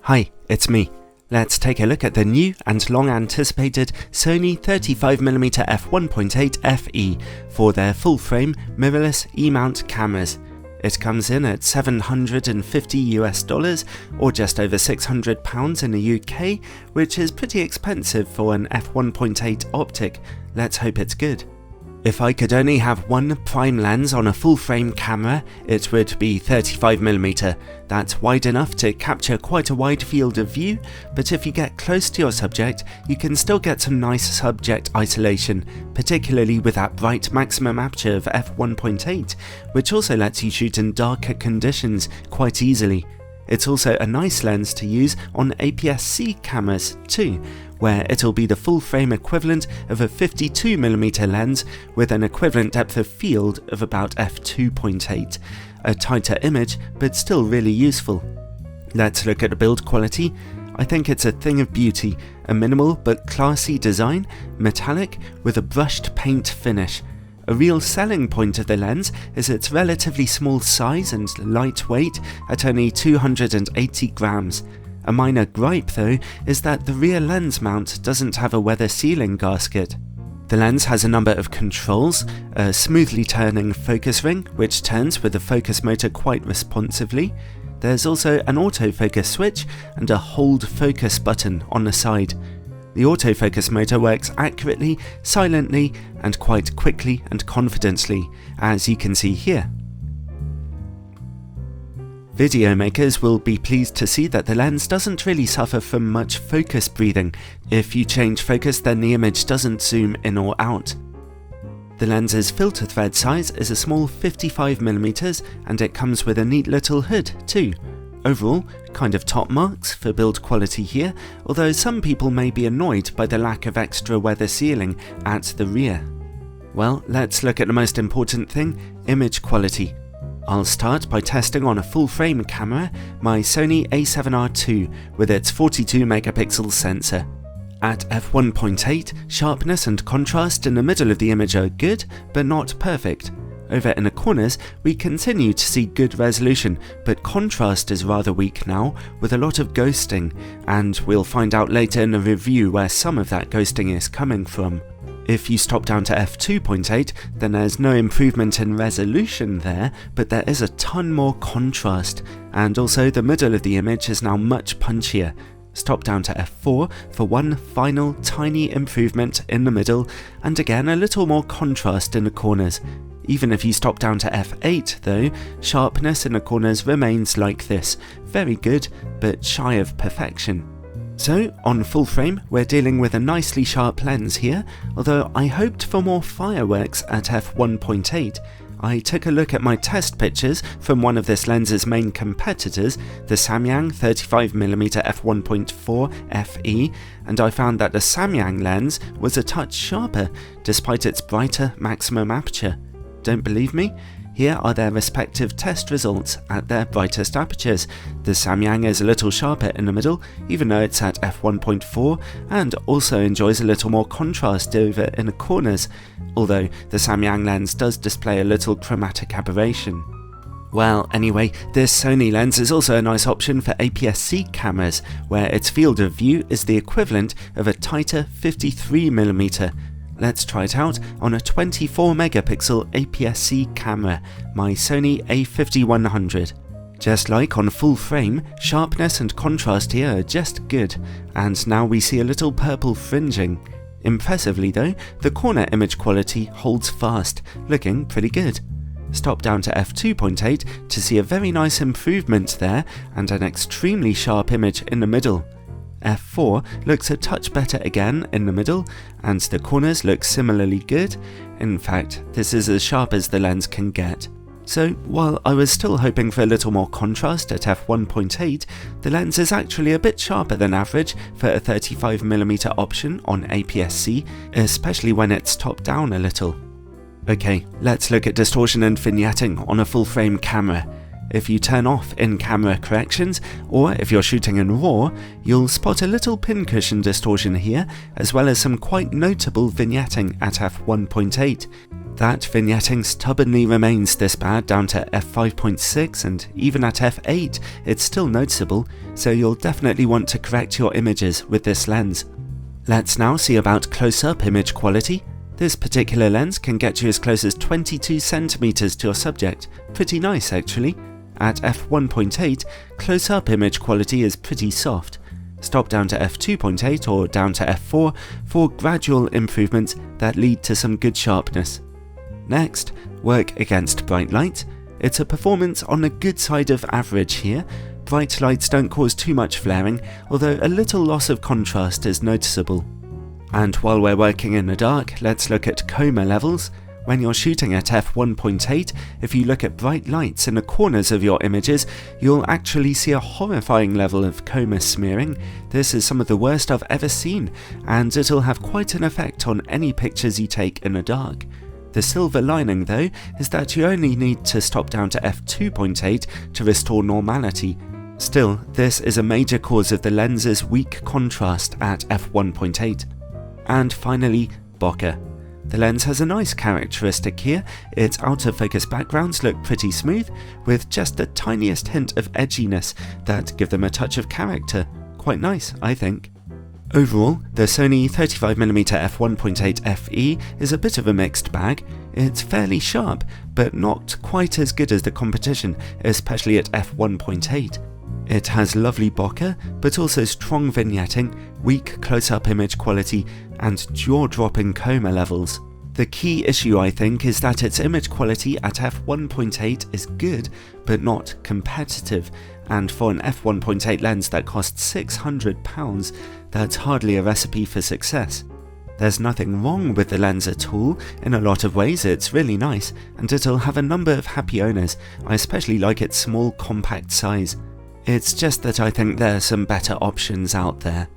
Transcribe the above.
Hi, it's me. Let's take a look at the new and long-anticipated Sony 35mm f1.8 FE for their full-frame mirrorless E-mount cameras. It comes in at $750 or just over £600 in the UK, which is pretty expensive for an f1.8 optic. Let's hope it's good. If I could only have one prime lens on a full-frame camera, it would be 35mm. That's wide enough to capture quite a wide field of view, but if you get close to your subject, you can still get some nice subject isolation, particularly with that bright maximum aperture of f1.8, which also lets you shoot in darker conditions quite easily. It's also a nice lens to use on Aps-C cameras too, where it'll be the full frame equivalent of a 52mm lens with an equivalent depth of field of about f2.8, a tighter image but still really useful. Let's look at the build quality. I think it's a thing of beauty, a minimal but classy design, metallic with a brushed paint finish. A real selling point of the lens is its relatively small size and lightweight at only 280 grams. A minor gripe though is that the rear lens mount doesn't have a weather sealing gasket. The lens has a number of controls, a smoothly turning focus ring which turns with the focus motor quite responsively. There's also an autofocus switch and a hold focus button on the side. The autofocus motor works accurately, silently, and quite quickly and confidently, as you can see here. Video makers will be pleased to see that the lens doesn't really suffer from much focus breathing. If you change focus, then the image doesn't zoom in or out. The lens's filter thread size is a small 55mm, and it comes with a neat little hood too. Overall, kind of top marks for build quality here, although some people may be annoyed by the lack of extra weather sealing at the rear. Well, let's look at the most important thing, image quality. I'll start by testing on a full-frame camera, my Sony a7R II with its 42MP sensor. At f1.8, sharpness and contrast in the middle of the image are good, but not perfect. Over in the corners, we continue to see good resolution, but contrast is rather weak now, with a lot of ghosting, and we'll find out later in the review where some of that ghosting is coming from. If you stop down to f2.8, then there's no improvement in resolution there, but there is a ton more contrast, and also the middle of the image is now much punchier. Stop down to f4 for one final tiny improvement in the middle, and again a little more contrast in the corners. Even if you stop down to f8 though, sharpness in the corners remains like this, very good but shy of perfection. So on full frame we're dealing with a nicely sharp lens here, although I hoped for more fireworks at f1.8. I took a look at my test pictures from one of this lens's main competitors, the Samyang 35mm f1.4 FE, and I found that the Samyang lens was a touch sharper despite its brighter maximum aperture. Don't believe me? Here are their respective test results at their brightest apertures. The Samyang is a little sharper in the middle, even though it's at f1.4, and also enjoys a little more contrast over in the corners, although the Samyang lens does display a little chromatic aberration. Well, anyway, this Sony lens is also a nice option for Aps-C cameras, where its field of view is the equivalent of a tighter 53mm. Let's try it out on a 24MP Aps-C camera, my Sony a5100. Just like on full frame, sharpness and contrast here are just good, and now we see a little purple fringing. Impressively though, the corner image quality holds fast, looking pretty good. Stop down to f2.8 to see a very nice improvement there and an extremely sharp image in the middle. f4 looks a touch better again in the middle, and the corners look similarly good. In fact, this is as sharp as the lens can get. So while I was still hoping for a little more contrast at f1.8, the lens is actually a bit sharper than average for a 35mm option on Aps-C, especially when it's topped down a little. Okay, let's look at distortion and vignetting on a full frame camera. If you turn off in-camera corrections, or if you're shooting in RAW, you'll spot a little pincushion distortion here, as well as some quite notable vignetting at f1.8. That vignetting stubbornly remains this bad down to f5.6, and even at f8 it's still noticeable, so you'll definitely want to correct your images with this lens. Let's now see about close-up image quality. This particular lens can get you as close as 22 centimeters to your subject, pretty nice actually. At f1.8, close-up image quality is pretty soft. Stop down to f2.8 or down to f4 for gradual improvements that lead to some good sharpness. Next, work against bright light. It's a performance on the good side of average here. Bright lights don't cause too much flaring, although a little loss of contrast is noticeable. And while we're working in the dark, let's look at chroma levels. When you're shooting at f1.8, if you look at bright lights in the corners of your images, you'll actually see a horrifying level of chroma smearing. This is some of the worst I've ever seen, and it'll have quite an effect on any pictures you take in the dark. The silver lining though is that you only need to stop down to f2.8 to restore normality. Still, this is a major cause of the lens's weak contrast at f1.8. And finally, bokeh. The lens has a nice characteristic here. Its out of focus backgrounds look pretty smooth, with just the tiniest hint of edginess that give them a touch of character. Quite nice, I think. Overall, the Sony 35mm f1.8 FE is a bit of a mixed bag. It's fairly sharp, but not quite as good as the competition, especially at f1.8. It has lovely bokeh, but also strong vignetting, weak close-up image quality, and jaw-dropping chroma levels. The key issue, I think, is that its image quality at f1.8 is good, but not competitive, and for an f1.8 lens that costs £600, that's hardly a recipe for success. There's nothing wrong with the lens at all. In a lot of ways it's really nice, and it'll have a number of happy owners. I especially like its small compact size. It's just that I think there are some better options out there.